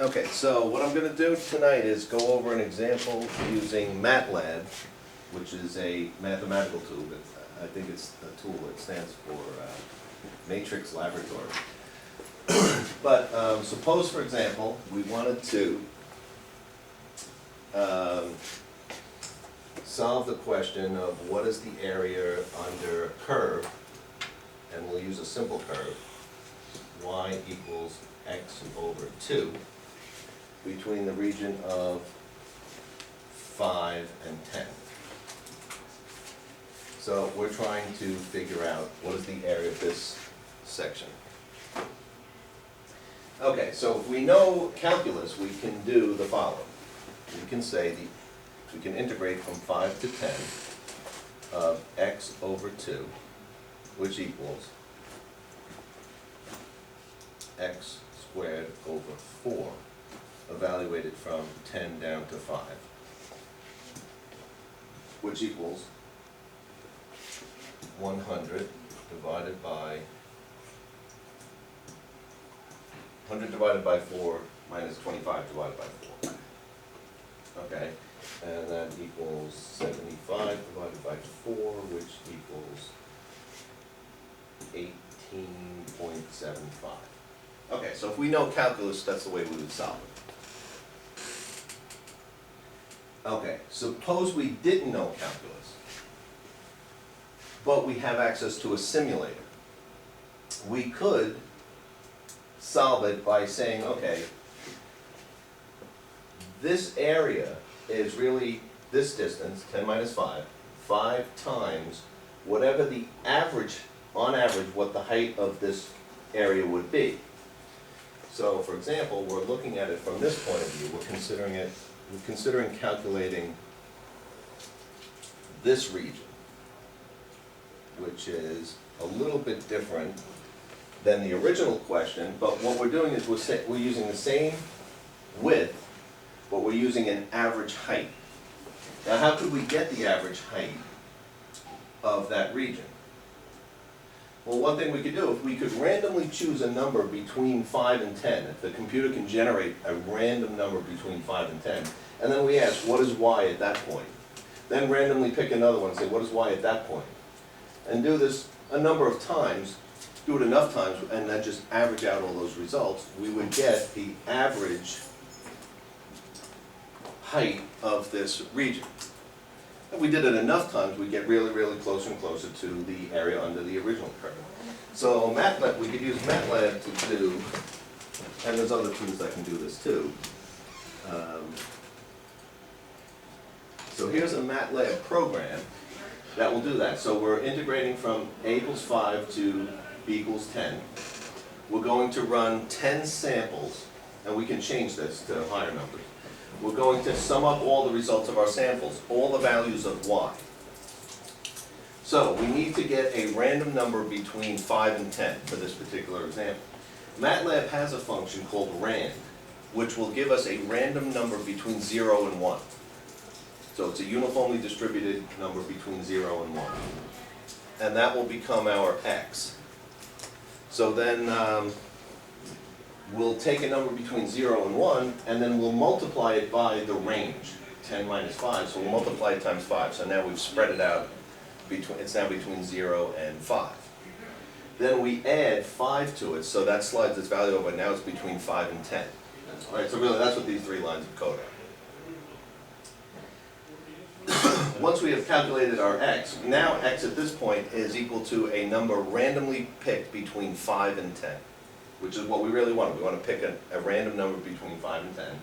Okay, so what I'm going to do tonight is go over an example using Matlab, which is a mathematical tool. I think it's a tool that stands for Matrix Laboratory. But suppose, for example, we wanted to solve the question of what is the area under a curve, and we'll use a simple curve, y equals x over 2, between the region of 5 and 10. So we're trying to figure out what is the area of this section. Okay, so if we know calculus, we can do the following. We can say we can integrate from 5 to 10 of x over 2, which equals x squared over 4, evaluated from 10 down to 5, which equals 100 divided by 4 minus 25 divided by 4. Okay, and that equals 75 divided by 4, which equals 18.75. Okay, so if we know calculus, that's the way we would solve it. Okay, suppose we didn't know calculus, but we have access to a simulator. We could solve it by saying, okay, this area is really this distance, 10 minus 5, 5 times whatever the average, on average, what the height of this area would be. So, for example, we're looking at it from this point of view. We're considering calculating this region, which is a little bit different than the original question, but what we're doing is we're using the same width, but we're using an average height. Now, how could we get the average height of that region? Well, one thing we could do, if we could randomly choose a number between 5 and 10, if the computer can generate a random number between 5 and 10, and then we ask, what is y at that point? Then randomly pick another one and say, what is y at that point? And do this a number of times, do it enough times, and then just average out all those results, we would get the average height of this region. If we did it enough times, we get really, really closer and closer to the area under the original curve. So Matlab, we could use Matlab to do, and there's other tools that can do this too. So here's a Matlab program that will do that. So we're integrating from a equals 5 to b equals 10. We're going to run 10 samples, and we can change this to higher numbers. We're going to sum up all the results of our samples, all the values of y. So we need to get a random number between 5 and 10 for this particular example. Matlab has a function called rand, which will give us a random number between 0 and 1. So it's a uniformly distributed number between 0 and 1. And that will become our x. So then we'll take a number between 0 and 1, and then we'll multiply it by the range, 10 minus 5. So we'll multiply it times 5. So now we've spread it out. It's now between 0 and 5. Then we add 5 to it, so that slides its value over. Now it's between 5 and 10. All right, so really that's what these 3 lines of code are. Once we have calculated our x, now x at this point is equal to a number randomly picked between 5 and 10. Which is what we really want. We want to pick a random number between 5 and 10.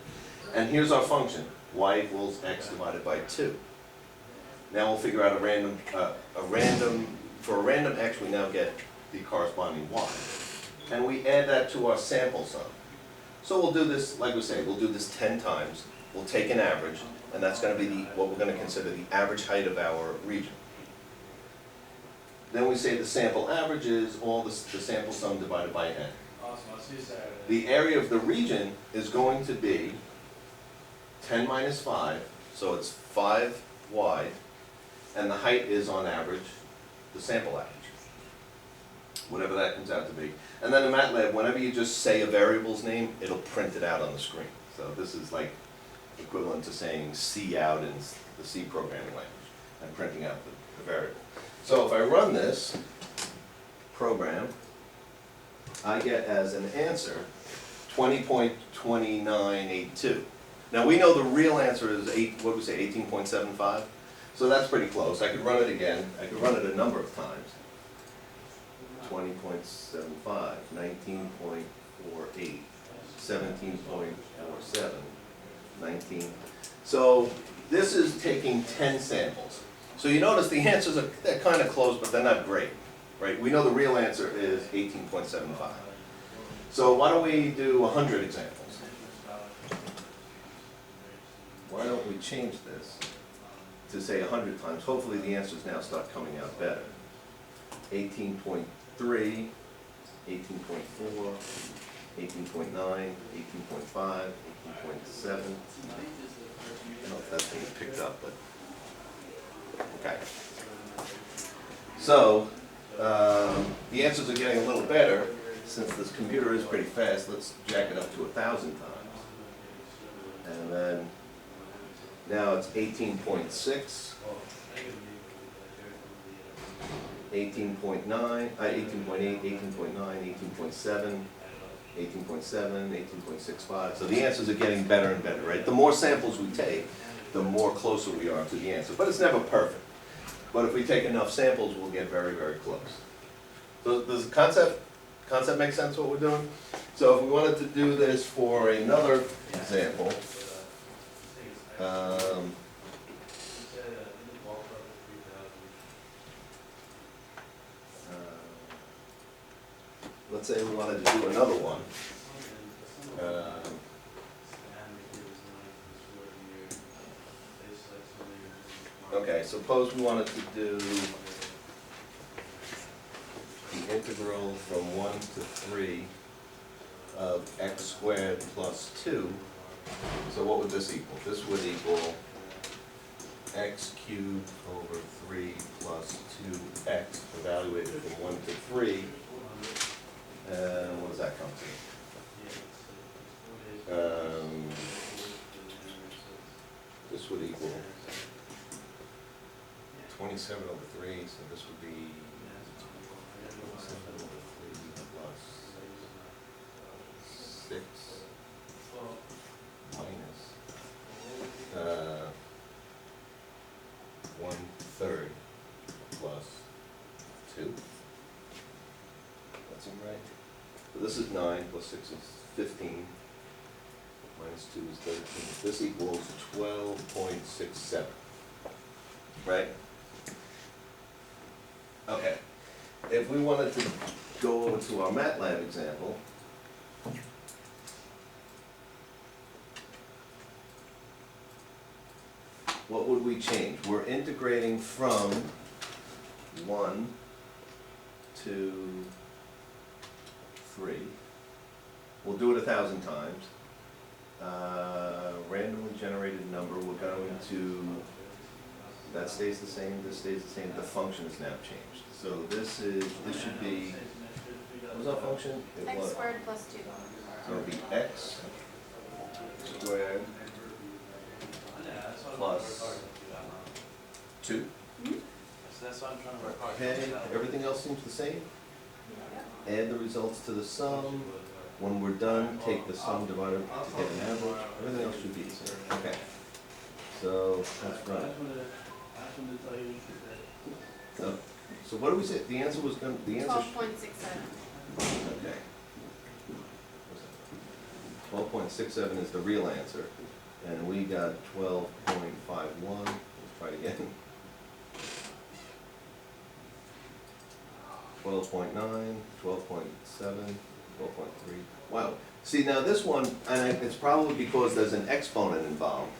And here's our function, y equals x divided by 2. Now we'll figure out for a random x, we now get the corresponding y. And we add that to our sample sum. So we'll do this, like we say, we'll do this 10 times. We'll take an average, and that's going to be what we're going to consider the average height of our region. Then we say the sample average is all the sample sum divided by n. The area of the region is going to be 10 minus 5, so it's 5 wide, and the height is on average the sample average. whatever that comes out to be. And then in Matlab, whenever you just say a variable's name, it'll print it out on the screen. So this is like equivalent to saying C out in the C programming language and printing out the variable. So if I run this program, I get as an answer 20.2982. Now we know the real answer is 18.75. So that's pretty close. I could run it again. I could run it a number of times. 20.75, 19.48, 17.47, 19. So this is taking 10 samples. So you notice the answers they're kind of close, but they're not great, right? We know the real answer is 18.75. So why don't we do 100 examples? Why don't we change this to say 100 times? Hopefully the answers now start coming out better. 18.3, 18.4, 18.9, 18.5, 18.7. I don't know if that's being picked up, but okay. So the answers are getting a little better. Since this computer is pretty fast, let's jack it up to 1,000 times. And then now it's 18.6, 18.9, 18.8, 18.9, 18.7, 18.7, 18.65. So the answers are getting better and better, right? The more samples we take, the more closer we are to the answer. But it's never perfect. But if we take enough samples, we'll get very, very close. So does the concept make sense what we're doing? So if we wanted to do this for another example, let's say we wanted to do another one. Okay, suppose we wanted to do the integral from 1 to 3 of x squared plus 2. So what would this equal? This would equal x cubed over 3 plus 2x evaluated from 1 to 3. And what does that come to? This would equal 27 over 3, so this would be 27 over 3 plus 6 minus 1/3 plus 2. That seem right? So this is 9 plus 6 is 15. Minus 2 is 13. This equals 12.67. Right? Okay. If we wanted to go over to our Matlab example, what would we change? We're integrating from 1 to 3. We'll do it 1,000 times. Randomly generated number, we're going to, that stays the same, this stays the same, the function is now changed. So this should be, what was our function? X squared plus 2. So it'll be x squared plus 2. Okay, everything else seems the same? Add the results to the sum. When we're done, take the sum divided to get an average. Everything else should be the same. Okay. So that's right. So what do we say? The answer was going to, the answer 12.67. okay. 12.67 is the real answer. And we got 12.51. Let's try it again. 12.9, 12.7. 12.3. Wow. See, now this one, and it's probably because there's an exponent involved.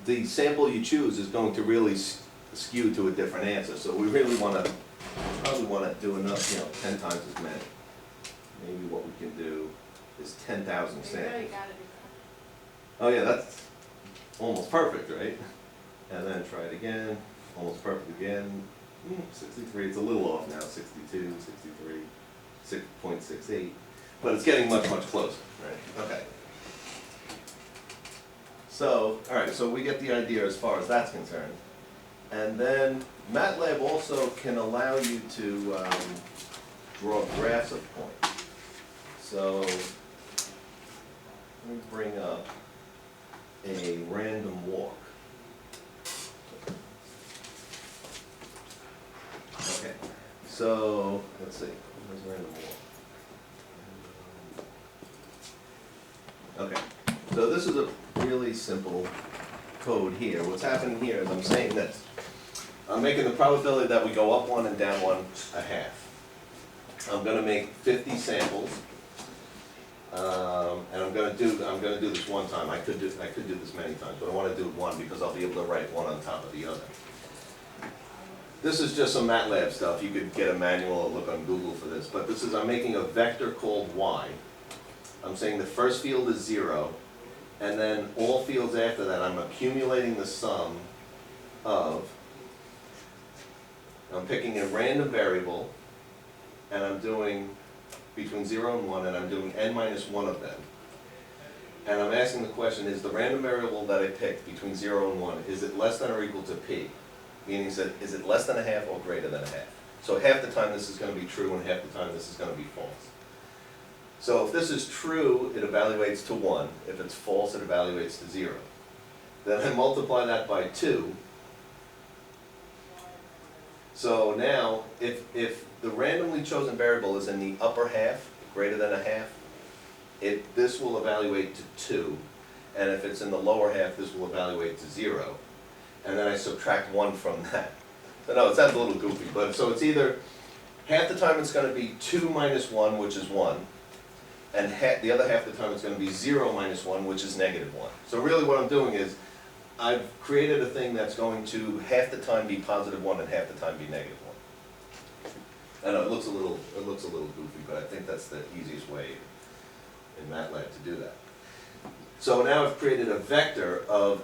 The sample you choose is going to really skew to a different answer. So we really probably want to do enough, 10 times as many. Maybe what we can do is 10,000 samples. Oh yeah, that's almost perfect, right? And then try it again, almost perfect again. 63, it's a little off now, 62, 63, 6.68, but it's getting much, much closer, right? Okay. So, all right, so we get the idea as far as that's concerned. And then Matlab also can allow you to draw graphs of points. So, let me bring up a random walk. Okay, so let's see, where's random walk? Okay, so this is a really simple code here. What's happening here is I'm saying that I'm making the probability that we go up one and down one a half. I'm going to make 50 samples, and I'm going to do this one time. I could do this many times, but I want to do one because I'll be able to write one on top of the other. This is just some Matlab stuff. You could get a manual or look on Google for this, but this is, I'm making a vector called y. I'm saying the first field is 0, and then all fields after that I'm accumulating the sum of, I'm picking a random variable, and I'm doing between 0 and 1, and I'm doing n minus 1 of them. And I'm asking the question, is the random variable that I picked between 0 and 1, is it less than or equal to p? Meaning, is it less than a half or greater than a half? So half the time this is going to be true, and half the time this is going to be false. So if this is true, it evaluates to 1. If it's false, it evaluates to 0. Then I multiply that by 2. So now, if the randomly chosen variable is in the upper half, greater than a half, this will evaluate to 2. And if it's in the lower half, this will evaluate to 0. And then I subtract 1 from that. So no, it sounds a little goofy, but so it's either half the time it's going to be 2 minus 1, which is 1, and the other half of the time it's going to be 0 minus 1, which is negative 1. So really what I'm doing is I've created a thing that's going to half the time be positive 1 and half the time be negative 1. I know it looks a little goofy, but I think that's the easiest way in MATLAB to do that. So now I've created a vector of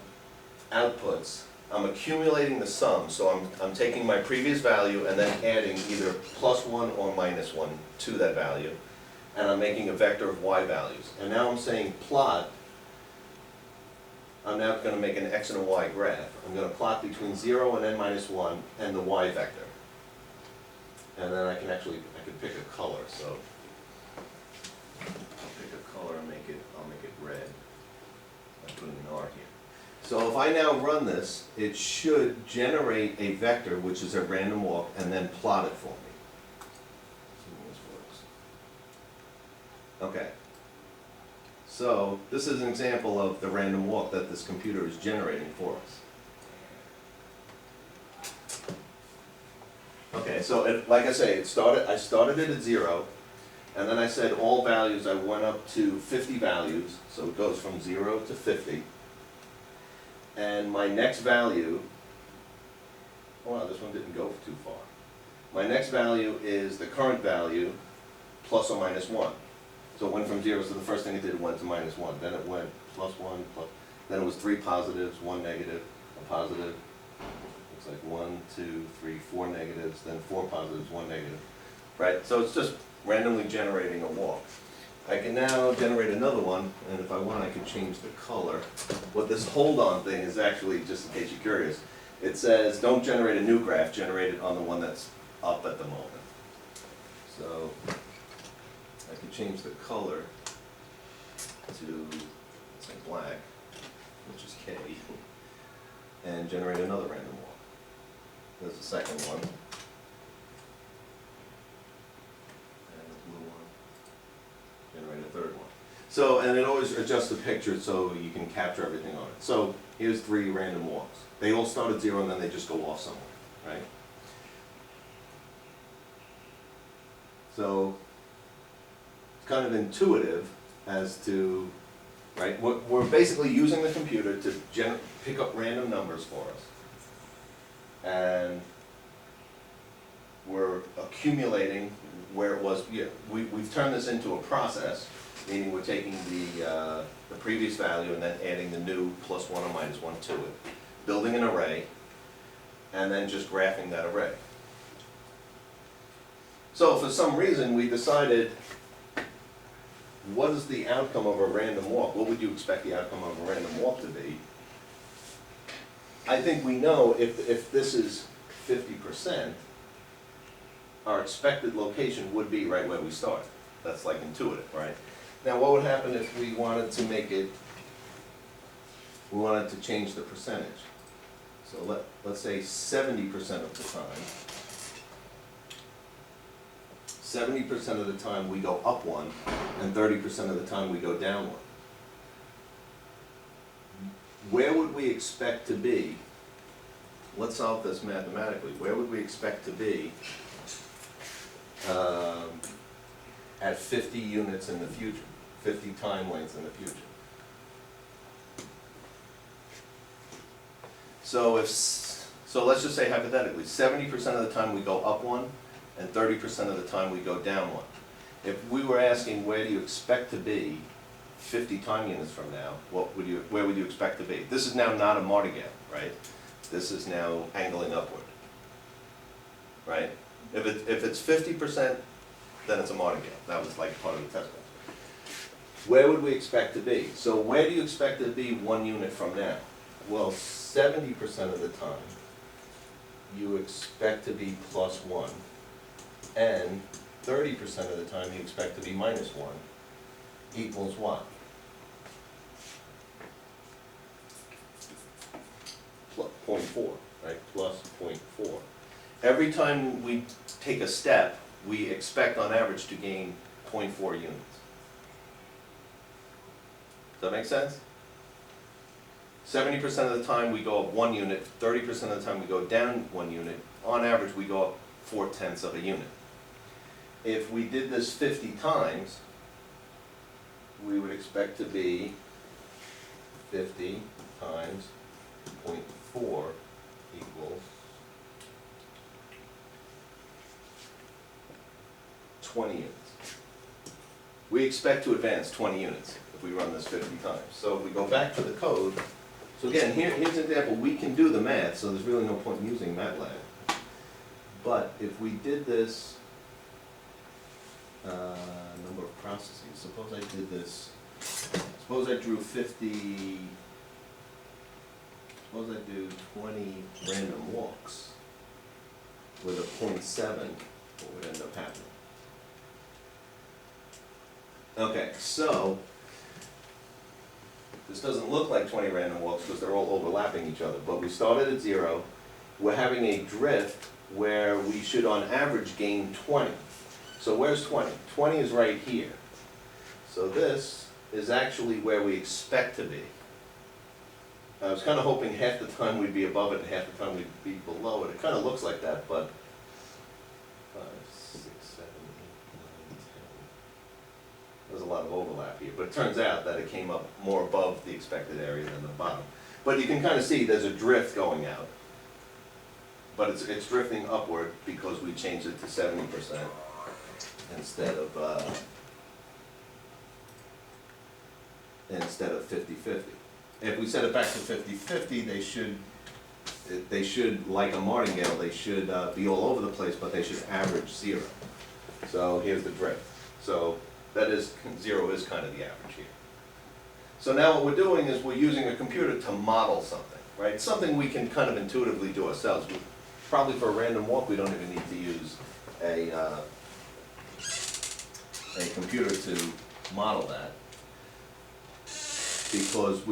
outputs. I'm accumulating the sum, so I'm taking my previous value and then adding either plus 1 or minus 1 to that value, and I'm making a vector of y values. And now I'm saying plot, I'm now going to make an x and a y graph. I'm going to plot between 0 and n minus 1 and the y vector. And then I can pick a color, so I'll pick a color and I'll make it red. I'm putting an R here. So if I now run this, it should generate a vector, which is a random walk, and then plot it for me. See if this works. Okay. So this is an example of the random walk that this computer is generating for us. Okay, so like I say, I started it at 0, and then I said all values, I went up to 50 values, so it goes from 0 to 50. And my next value, oh wow, this one didn't go too far. My next value is the current value plus or minus 1. So it went from 0, so the first thing it did went to minus 1. Then it went plus 1, then it was 3 positives, 1 negative, a positive. Looks like 1, 2, 3, 4 negatives, then 4 positives, 1 negative. Right? So it's just randomly generating a walk. I can now generate another one, and if I want, I can change the color. What this hold on thing is actually, just in case you're curious, it says don't generate a new graph, generate it on the one that's up at the moment. So I can change the color to, let's say, black, which is K, and generate another random walk. There's the second one. Generate a third one. So, and it always adjusts the picture so you can capture everything on it. So, here's 3 random walks. They all start at 0 and then they just go off somewhere, right? So, it's kind of intuitive as to, right, we're basically using the computer to pick up random numbers for us. And we're accumulating where it was. Yeah, we've turned this into a process, meaning we're taking the previous value and then adding the new plus 1 or minus 1 to it, building an array, and then just graphing that array. So for some reason, we decided, what is the outcome of a random walk? What would you expect the outcome of a random walk to be? I think we know if this is 50%, our expected location would be right where we started. That's like intuitive, right? Now, what would happen if we wanted to make it, we wanted to change the percentage? So let's say 70% of the time, 70% of the time we go up one, and 30% of the time we go down one. Where would we expect to be? Let's solve this mathematically. Where would we expect to be at 50 units in the future, 50 time lengths in the future? So let's just say hypothetically, 70% of the time we go up one, and 30% of the time we go down one. If we were asking where do you expect to be 50 time units from now, where would you expect to be? This is now not a martingale, right? This is now angling upward, right? If it's 50%, then it's a martingale. That was like part of the test question. Where would we expect to be? So where do you expect to be 1 unit from now? Well, 70% of the time, you expect to be +1, and 30% of the time you expect to be -1, equals what? +0.4, right? +0.4. Every time we take a step, we expect on average to gain 0.4 units. Does that make sense? 70% of the time we go up 1 unit, 30% of the time we go down 1 unit. On average, we go up 0.4 of a unit. If we did this 50 times, we would expect to be 50 times 0.4 equals 20 units. We expect to advance 20 units if we run this 50 times. So if we go back to the code, so again, here's an example. We can do the math, so there's really no point in using Matlab. But if we did this number of processes, suppose I did this, suppose I drew 50, suppose I do 20 random walks with a 0.7, what would end up happening? Okay, so this doesn't look like 20 random walks because they're all overlapping each other, but we started at 0. We're having a drift where we should on average gain 20. So where's 20? 20 is right here. So this is actually where we expect to be. I was kind of hoping half the time we'd be above it and half the time we'd be below it. It kind of looks like that, but 5, 6, 7, 8, 9, 10. There's a lot of overlap here, but it turns out that it came up more above the expected area than the bottom. But you can kind of see there's a drift going out. But it's drifting upward because we changed it to 70% instead of 50-50. If we set it back to 50-50, they should, like a martingale, they should be all over the place, but they should average 0. So here's the drift. So that is, 0 is kind of the average here. So now what we're doing is we're using a computer to model something, right? Something we can kind of intuitively do ourselves. Probably for a random walk, we don't even need to use a computer to model that, because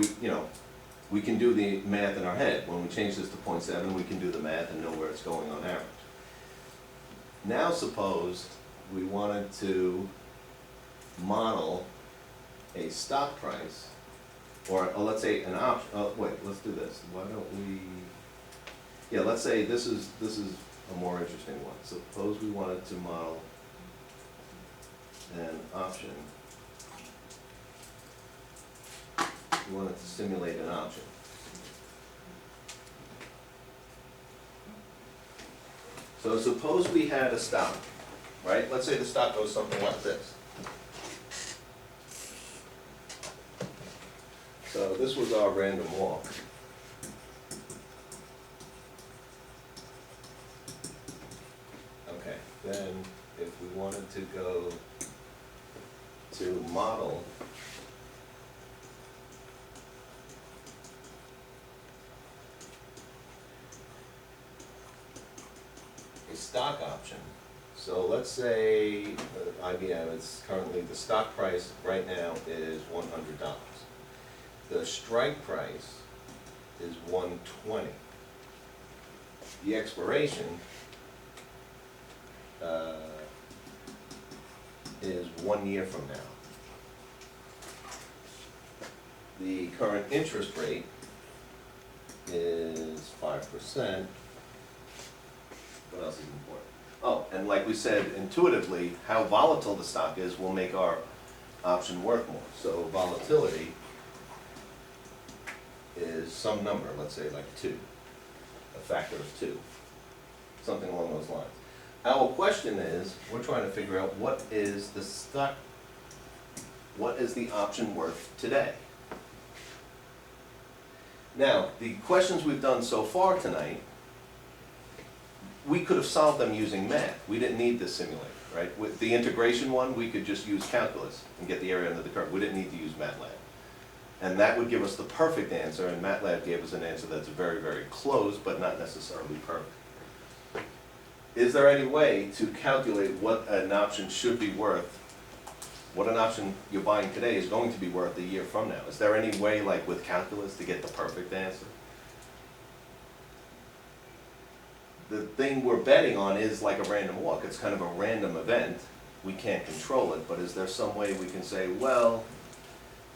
we can do the math in our head. When we change this to 0.7, we can do the math and know where it's going on average. Now suppose we wanted to model a stock price, or let's say an option. Wait, let's do this. Why don't we? Yeah, let's say this is a more interesting one. Suppose we wanted to model an option. We wanted to simulate an option. So suppose we had a stock, right? Let's say the stock goes something like this. So this was our random walk. Okay, then if wanted to go to model a stock option. So let's say IBM, it's currently, the stock price right now is $100. The strike price is $120. The expiration is 1 year from now. The current interest rate is 5%. What else is important? Oh, and like we said, intuitively, how volatile the stock is will make our option worth more. So volatility is some number, let's say like 2, a factor of 2, something along those lines. Our question is, we're trying to figure out what is the stock, what is the option worth today? Now, the questions we've done so far tonight, we could have solved them using math. We didn't need this simulator, right? With the integration one, we could just use calculus and get the area under the curve. We didn't need to use Matlab. And that would give us the perfect answer, and Matlab gave us an answer that's very, very close, but not necessarily perfect. Is there any way to calculate what an option should be worth, what an option you're buying today is going to be worth a year from now? Is there any way, like with calculus, to get the perfect answer? The thing we're betting on is like a random walk. It's kind of a random event. We can't control it, but is there some way we can say, well,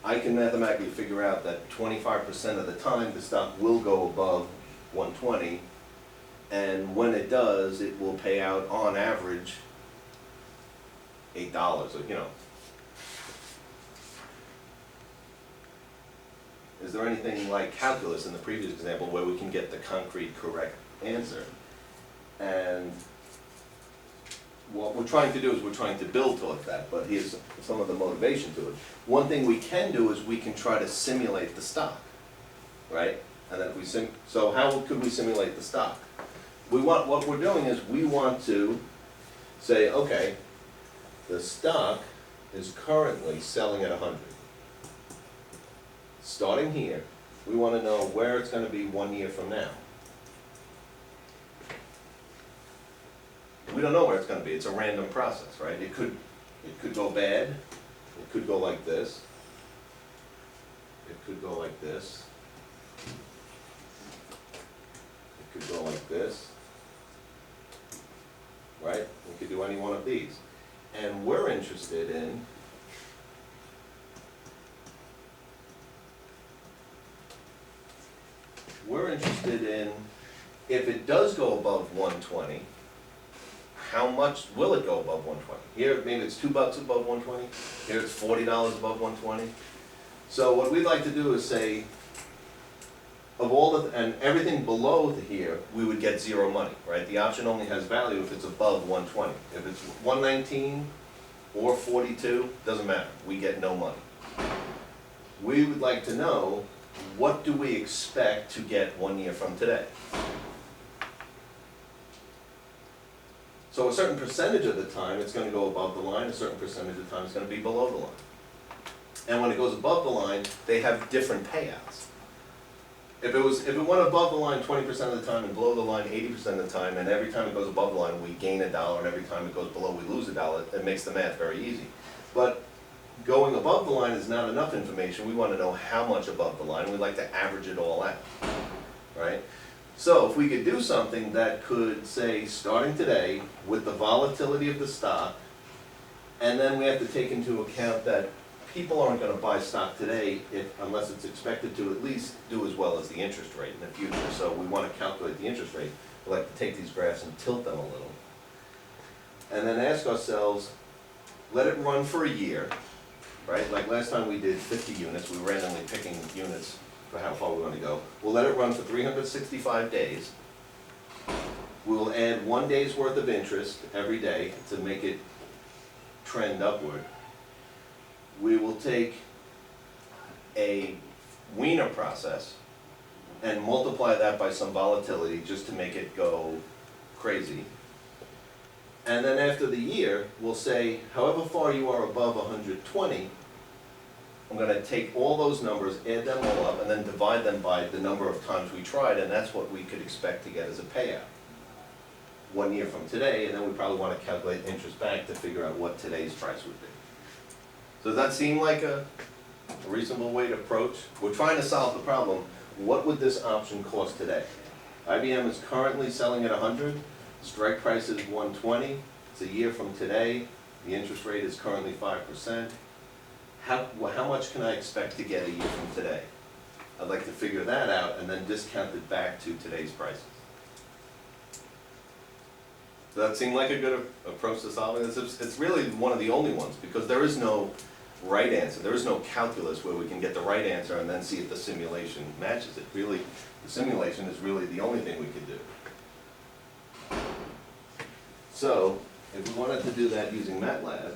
I can mathematically figure out that 25% of the time the stock will go above 120, and when it does, it will pay out on average $8, or, you know. Is there anything like calculus in the previous example where we can get the concrete correct answer? And what we're trying to do is we're trying to build towards that, but here's some of the motivation to it. One thing we can do is we can try to simulate the stock, right? And then if we so how could we simulate the stock? What we're doing is we want to say, okay, the stock is currently selling at 100. Starting here, we want to know where it's going to be 1 year from now. We don't know where it's going to be. It's a random process, right? It could go bad. It could go like this. It could go like this. It could go like this. Right? We could do any one of these. And we're interested in if it does go above 120, how much will it go above 120? Here, maybe it's $2 above 120. Here, it's $40 above 120. So what we'd like to do is say, of all and everything below here, we would get 0 money, right? The option only has value if it's above 120. If it's 119 or 42, doesn't matter. We get no money. We would like to know, what do we expect to get 1 year from today? So a certain percentage of the time, it's going to go above the line. A certain percentage of the time, it's going to be below the line. And when it goes above the line, they have different payouts. If it went above the line 20% of the time and below the line 80% of the time, and every time it goes above the line we gain $1, and every time it goes below we lose $1, it makes the math very easy. But going above the line is not enough information. We want to know how much above the line. We'd like to average it all out, right? So if we could do something that could say, starting today, with the volatility of the stock, and then we have to take into account that people aren't going to buy stock today unless it's expected to at least do as well as the interest rate in the future. So we want to calculate the interest rate. We like to take these graphs and tilt them a little. And then ask ourselves, let it run for a year, right? Like last time we did 50 units, we were randomly picking units for how far we want to go. We'll let it run for 365 days. We will add 1 day's worth of interest every day to make it trend upward. We will take a Wiener process and multiply that by some volatility just to make it go crazy. And then after the year, we'll say, however far you are above 120, I'm gonna take all those numbers, add them all up, and then divide them by the number of times we tried, and that's what we could expect to get as a payout 1 year from today, and then we probably wanna calculate interest back to figure out what today's price would be. So does that seem like a reasonable way to approach? We're trying to solve the problem, what would this option cost today? IBM is currently selling at 100, strike price is 120, it's a year from today, the interest rate is currently 5%. How much can I expect to get a year from today? I'd like to figure that out and then discount it back to today's prices. Does that seem like a good approach to solving this? It's really one of the only ones, because there is no right answer. There is no calculus where we can get the right answer and then see if the simulation matches it. Really, the simulation is really the only thing we could do. So, if we wanted to do that using Matlab,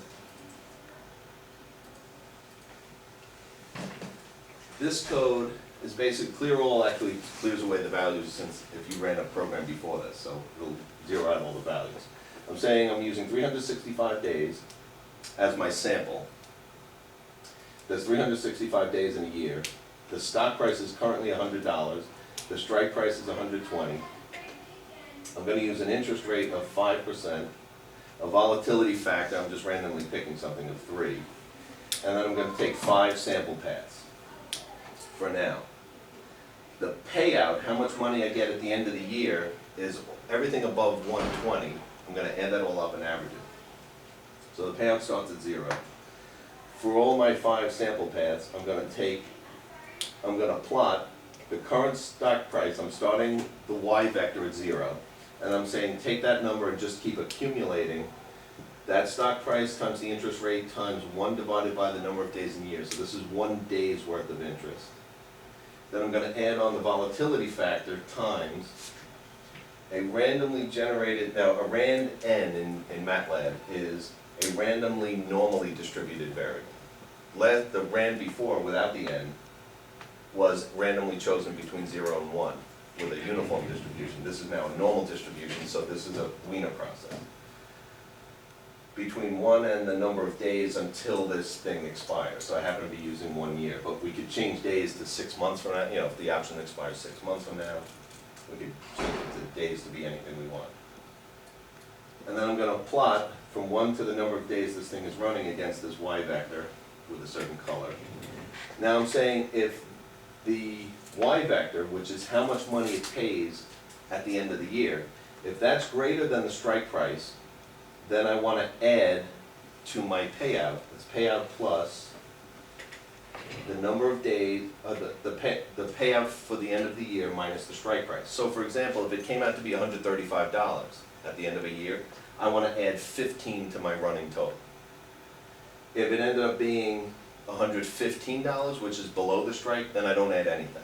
this code is basically clear all, actually clears away the values since if you ran a program before this, so it'll zero out all the values. I'm saying I'm using 365 days as my sample. There's 365 days in a year. The stock price is currently $100. The strike price is $120. I'm going to use an interest rate of 5%, a volatility factor, I'm just randomly picking something, of 3, and then I'm going to take 5 sample paths for now. The payout, how much money I get at the end of the year, is everything above 120. I'm going to add that all up and average it. So the payout starts at 0. For all my 5 sample paths, I'm going to plot the current stock price. I'm starting the y vector at 0. And I'm saying take that number and just keep accumulating that stock price times the interest rate times 1 divided by the number of days in years. So this is 1 day's worth of interest. Then I'm going to add on the volatility factor times a randomly generated, now a rand n in Matlab is a randomly normally distributed variable. The rand before, without the n, was randomly chosen between 0 and 1. With a uniform distribution. This is now a normal distribution, so this is a Wiener process. Between 1 and the number of days until this thing expires. So I happen to be using 1 year, but we could change days to 6 months from now. You know, if the option expires 6 months from now, we could change it to days to be anything we want. And then I'm going to plot from 1 to the number of days this thing is running against this y vector with a certain color. Now I'm saying if the y vector, which is how much money it pays at the end of the year, if that's greater than the strike price, then I want to add to my payout. It's payout plus the number of days, the payout for the end of the year minus the strike price. So for example, if it came out to be $135 at the end of a year, I want to add 15 to my running total. If it ended up being $115, which is below the strike, then I don't add anything.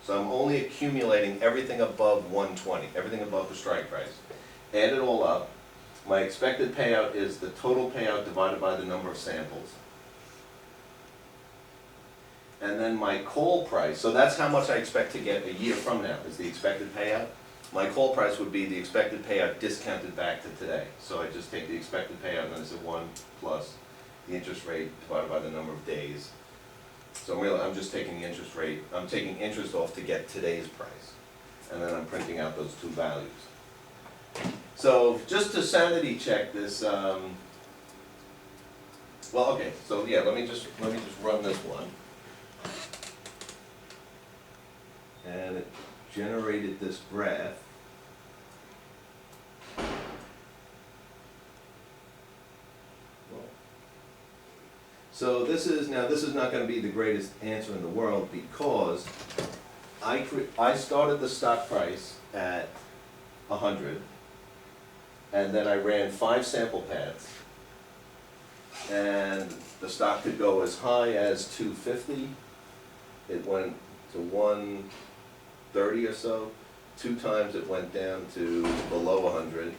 So I'm only accumulating everything above 120, everything above the strike price. Add it all up. My expected payout is the total payout divided by the number of samples. And then my call price, so that's how much I expect to get a year from now, is the expected payout. My call price would be the expected payout discounted back to today. So I just take the expected payout and then I say 1 plus the interest rate divided by the number of days. So I'm just taking the interest rate, I'm taking interest off to get today's price. And then I'm printing out those 2 values. So just to sanity check this, well, okay, so yeah, let me just run this one. And it generated this graph. So this is not going to be the greatest answer in the world because I started the stock price at 100, and then I ran 5 sample paths, and the stock could go as high as 250. It went to 130 or so. 2 times it went down to below 100,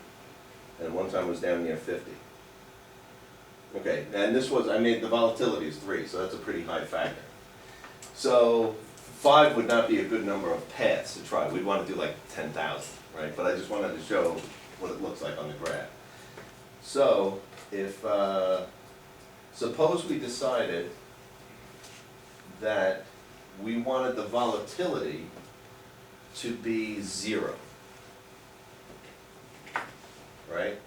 and 1 time it was down near 50. Okay, and this was, I made the volatility is 3, so that's a pretty high factor. So 5 would not be a good number of paths to try. We'd want to do like 10,000, right? But I just wanted to show what it looks like on the graph. So, if, suppose we decided that we wanted the volatility to be 0, right?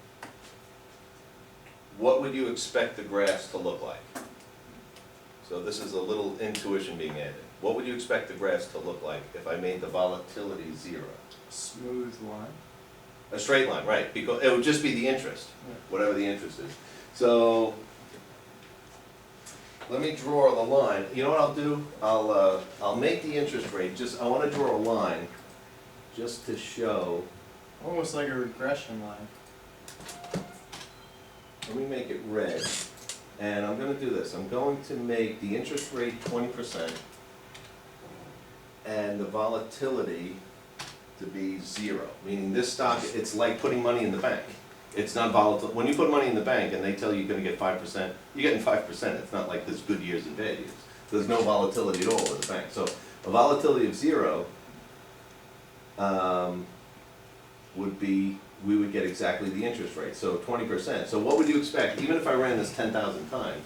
What would you expect the graphs to look like? So this is a little intuition being added. What would you expect the graphs to look like if I made the volatility 0? Smooth line. A straight line, right, because it would just be the interest, whatever the interest is. So, let me draw the line. You know what I'll do? I'll make the interest rate, I wanna draw a line just to show. Almost like a regression line. Let me make it red. And I'm gonna do this. I'm going to make the interest rate 20% and the volatility to be 0. Meaning this stock, it's like putting money in the bank. It's not volatile. When you put money in the bank and they tell you you're gonna get 5%, you're getting 5%. It's not like there's good years and bad years. There's no volatility at all at the bank. So a volatility of 0 would be, we would get exactly the interest rate, so 20%. So what would you expect? Even if I ran this 10,000 times,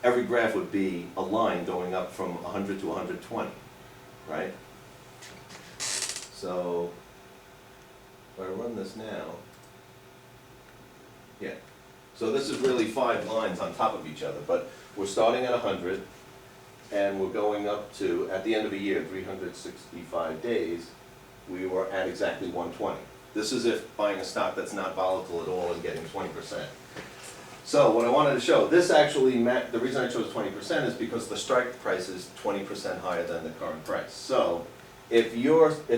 every graph would be a line going up from 100 to 120, right? So if I run this now, yeah. So this is really 5 lines on top of each other, but we're starting at 100 and we're going up to, at the end of a year, 365 days, we were at exactly 120. This is if buying a stock that's not volatile at all and getting 20%. So what I wanted to show, this actually, the reason I chose 20% is because the strike price is 20% higher than the current price. So if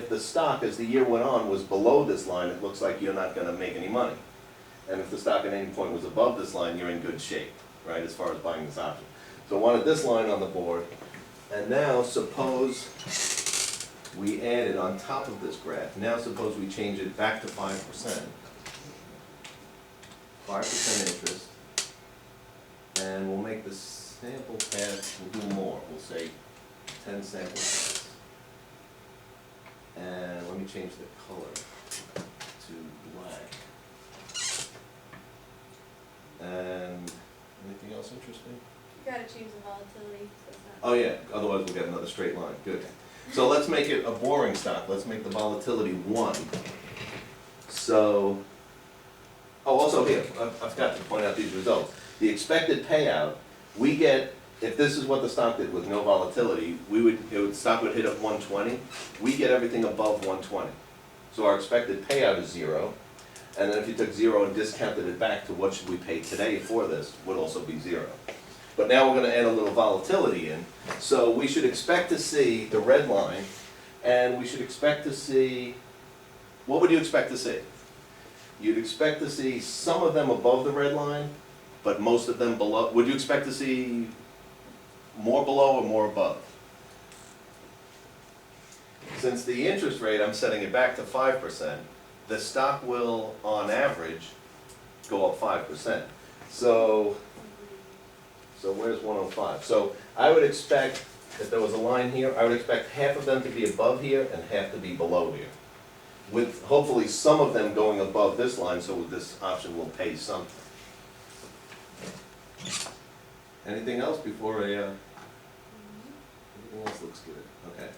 the stock, as the year went on, was below this line, it looks like you're not gonna make any money. And if the stock at any point was above this line, you're in good shape, right, as far as buying this option. So I wanted this line on the board, and now suppose we added on top of this graph, now suppose we change it back to 5%. 5% interest, and we'll make the sample path, we'll do more, we'll say 10 sample paths. And let me change the color to black. And anything else interesting? You gotta change the volatility, so it's not. Oh yeah, otherwise we'll get another straight line, good. So let's make it a boring stock, let's make the volatility 1. So, oh, also here, I forgot to point out these results. The expected payout, we get, if this is what the stock did with no volatility, stock would hit at 120, we get everything above 120. So our expected payout is 0, and then if you took 0 and discounted it back to what should we pay today for this, would also be 0. But now we're gonna add a little volatility in, so we should expect to see the red line, and we should expect to see, what would you expect to see? You'd expect to see some of them above the red line, but most of them below. Would you expect to see more below or more above? Since the interest rate, I'm setting it back to 5%, the stock will, on average, go up 5%. So where's 105? So I would expect, if there was a line here, I would expect half of them to be above here and half to be below here, with hopefully some of them going above this line, so this option will pay something. Anything else before everything else looks good, okay.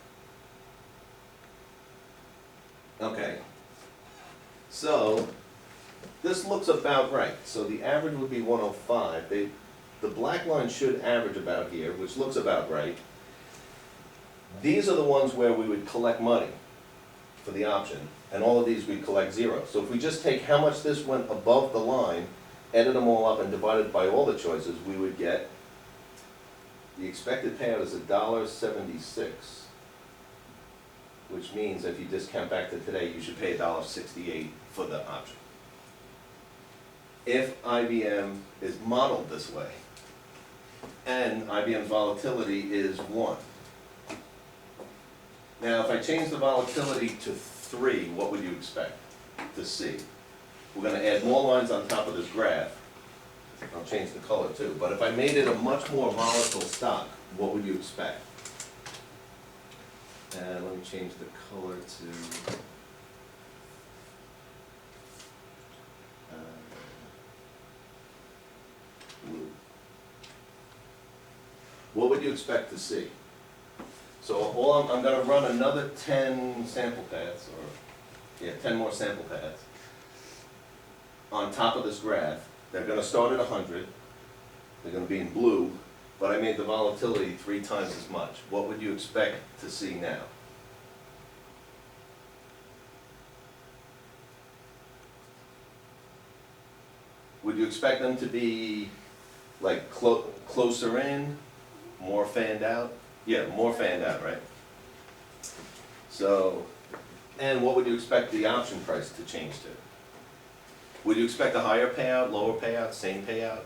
Okay, so this looks about right. So the average would be 105. The black line should average about here, which looks about right. These are the ones where we would collect money for the option, and all of these we'd collect 0. So if we just take how much this went above the line, added them all up and divided by all the choices, we would get, the expected payout is $1.76, which means if you discount back to today, you should pay $1.68 for the option. If IBM is modeled this way, and IBM's volatility is 1. Now, if I change the volatility to 3, what would you expect to see? We're going to add more lines on top of this graph. I'll change the color too. But if I made it a much more volatile stock, what would you expect? And let me change the color to what would you expect to see? So I'm gonna run another 10 sample pads, or, yeah, 10 more sample pads on top of this graph. They're gonna start at 100, they're gonna be in blue, but I made the volatility 3 times as much. What would you expect to see now? Would you expect them to be like closer in, more fanned out? Yeah, more fanned out, right? So, and what would you expect the option price to change to? Would you expect a higher payout, lower payout, same payout?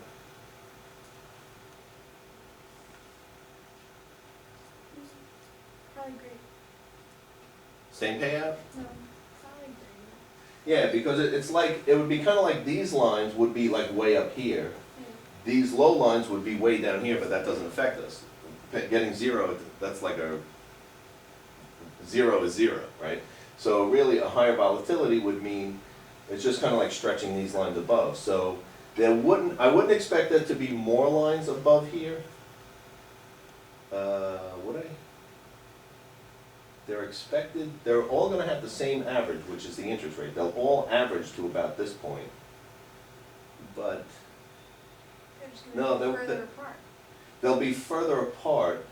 Probably great. Same payout? No, probably great. Yeah, because it's like, it would be kind of like these lines would be like way up here. Yeah. These low lines would be way down here, but that doesn't affect us. Getting 0, that's like a, 0 is 0, right? So really, a higher volatility would mean, it's just kind of like stretching these lines above. So I wouldn't expect there to be more lines above here. Would I? They're all gonna have the same average, which is the interest rate. They'll all average to about this point. But They're just No, gonna be they're- further apart. they'll be further apart,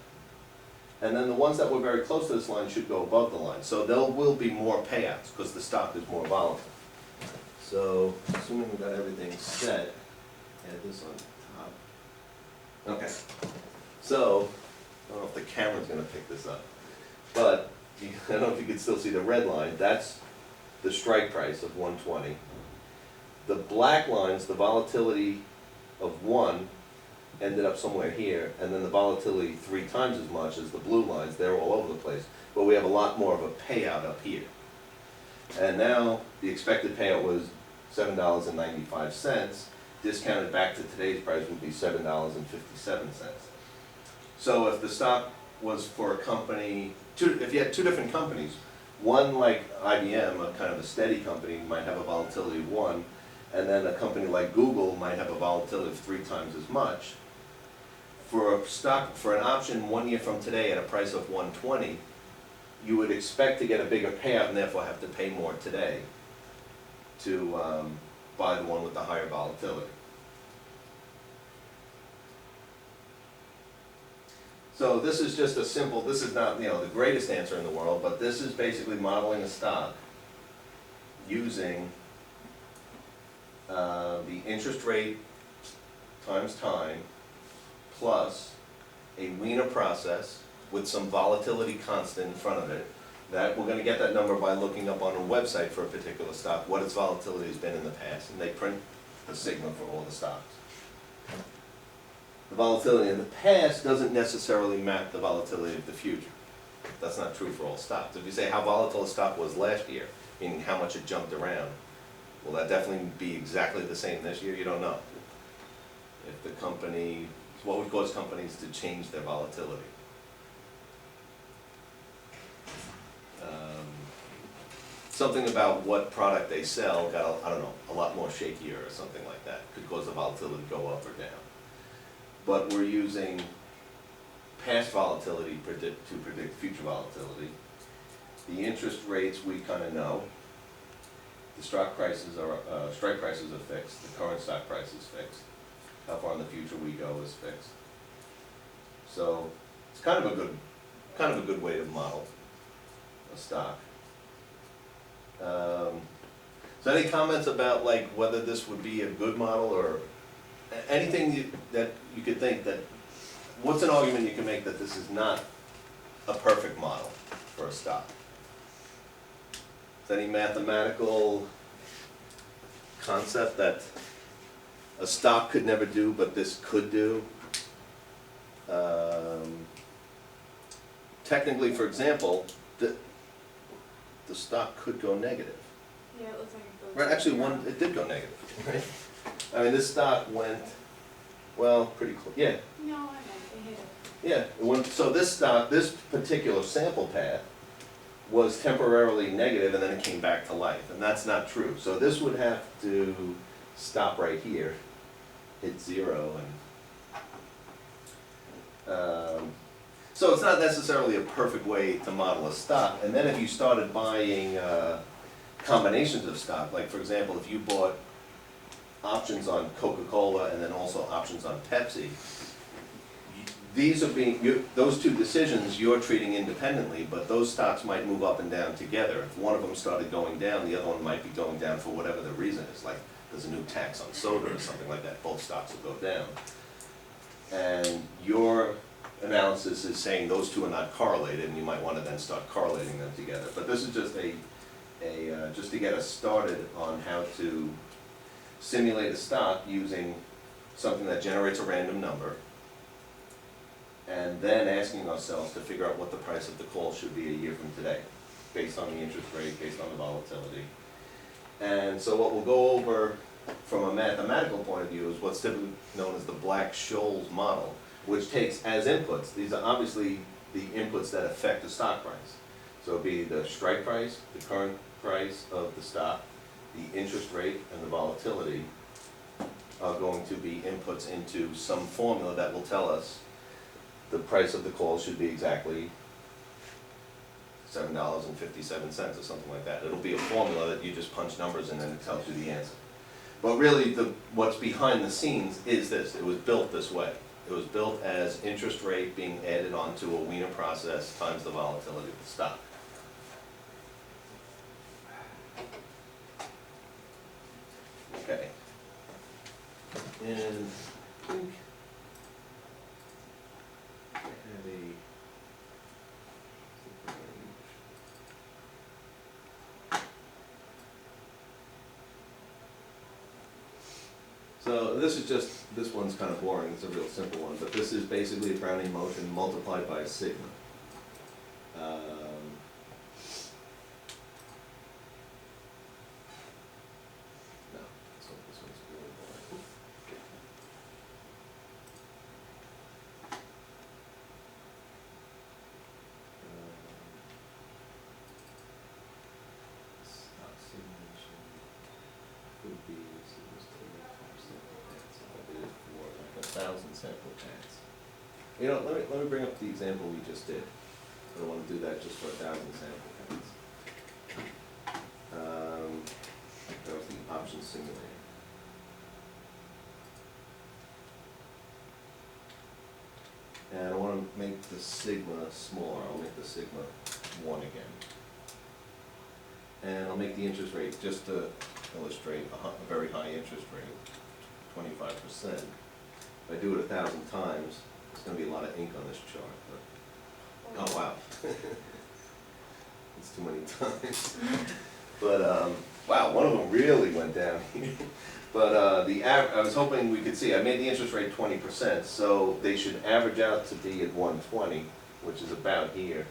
and then the ones that were very close to this line should go above the line. So there will be more payouts, because the stock is more volatile. So, assuming we got everything set, add this on top. Okay, so, I don't know if the camera's gonna pick this up, but I don't know if you can still see the red line, that's the strike price of 120. The black lines, the volatility of 1, ended up somewhere here, and then the volatility 3 times as much as the blue lines, they're all over the place, but we have a lot more of a payout up here. And now, the expected payout was $7.95, discounted back to today's price would be $7.57. So if the stock was for a company, if you had 2 different companies, one like IBM, a kind of a steady company, might have a volatility of 1, and then a company like Google might have a volatility of 3 times as much. For a stock, for an option 1 year from today at a price of 120, you would expect to get a bigger payout and therefore have to pay more today to buy the one with the higher volatility. So this is just a simple, this is not, the greatest answer in the world, but this is basically modeling a stock using the interest rate times time plus a Wiener process with some volatility constant in front of it. That we're gonna get that number by looking up on a website for a particular stock, what its volatility has been in the past, and they print the signal for all the stocks. The volatility in the past doesn't necessarily map the volatility of the future. That's not true for all stocks. If you say how volatile a stock was last year, meaning how much it jumped around, will that definitely be exactly the same this year? You don't know. If the company, what would cause companies to change their volatility? Something about what product they sell got, I don't know, a lot more shakier or something like that. Could cause the volatility to go up or down. But we're using past volatility to predict future volatility. The interest rates we kind of know. The strike prices are fixed. The current stock price is fixed. How far in the future we go is fixed. So it's kind of a good way to model a stock. So any comments about like whether this would be a good model or anything that you could think that, what's an argument you can make that this is not a perfect model for a stock? Is there any mathematical concept that a stock could never do but this could do? Technically, for example, the stock could go negative. Yeah, it looks like it goes. Right, actually, it did go negative, right? I mean, this stock went, well, pretty close, yeah, No, I meant it hit it. yeah. It went, so this stock, this particular sample path was temporarily negative and then it came back to life, and that's not true. So this would have to stop right here, hit 0, So it's not necessarily a perfect way to model a stock. And then if you started buying combinations of stock, like for example, if you bought options on Coca-Cola and then also options on Pepsi, these are those two decisions you're treating independently, but those stocks might move up and down together. If one of them started going down, the other one might be going down for whatever the reason is, like there's a new tax on soda or something like that, both stocks will go down. And your analysis is saying those two are not correlated, and you might want to then start correlating them together. But this is just just to get us started on how to simulate a stock using something that generates a random number, and then asking ourselves to figure out what the price of the call should be a year from today, based on the interest rate, based on the volatility. And so what we'll go over from a mathematical point of view is what's typically known as the Black-Scholes model, which takes as inputs, these are obviously the inputs that affect the stock price. So it'll be the strike price, the current price of the stock, the interest rate, and the volatility are going to be inputs into some formula that will tell us the price of the call should be exactly $7.57 or something like that. It'll be a formula that you just punch numbers in and it tells you the answer. But really, what's behind the scenes is this. It was built this way. It was built as interest rate being added onto a Wiener process times the volatility of the stock. Okay. And I think I have So this one's kind of boring, it's a real simple one, but this is basically a Brownian motion multiplied by a sigma. No, this one's really boring. Stock simulation could be for like 1,000 sample pads. You know, let me bring up the example we just did. I don't want to do that just for 1,000 sample pads. That was the option simulator. And I want to make the sigma smaller. I'll make the sigma 1 again. And I'll make the interest rate, just to illustrate a very high interest rate, 25%. If I do it 1,000 times, it's going to be a lot of ink on this chart. But, oh wow, it's too many times. But wow, one of them really went down. But I was hoping we could see. I made the interest rate 20%, so they should average out to be at 120, which is about here.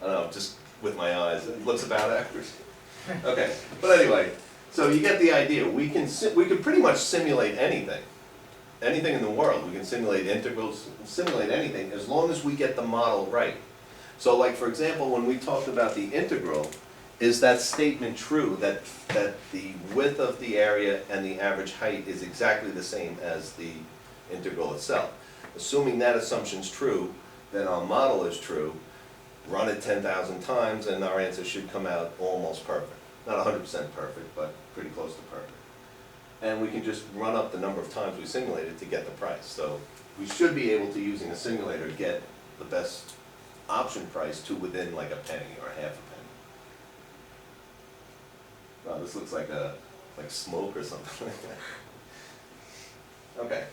I don't know, just with my eyes, it looks about accurate. Okay, but anyway, so you get the idea. We can pretty much simulate anything in the world. We can simulate integrals, simulate anything, as long as we get the model right. So like, for example, when we talked about the integral, is that statement true, that the width of the area and the average height is exactly the same as the integral itself? Assuming that assumption's true, then our model is true. Run it 10,000 times and our answer should come out almost perfect. Not 100% perfect, but pretty close to perfect. And we can just run up the number of times we simulated to get the price. So we should be able to, using a simulator, get the best option price to within like a penny or half a penny. Wow, this looks like smoke or something like that. Okay.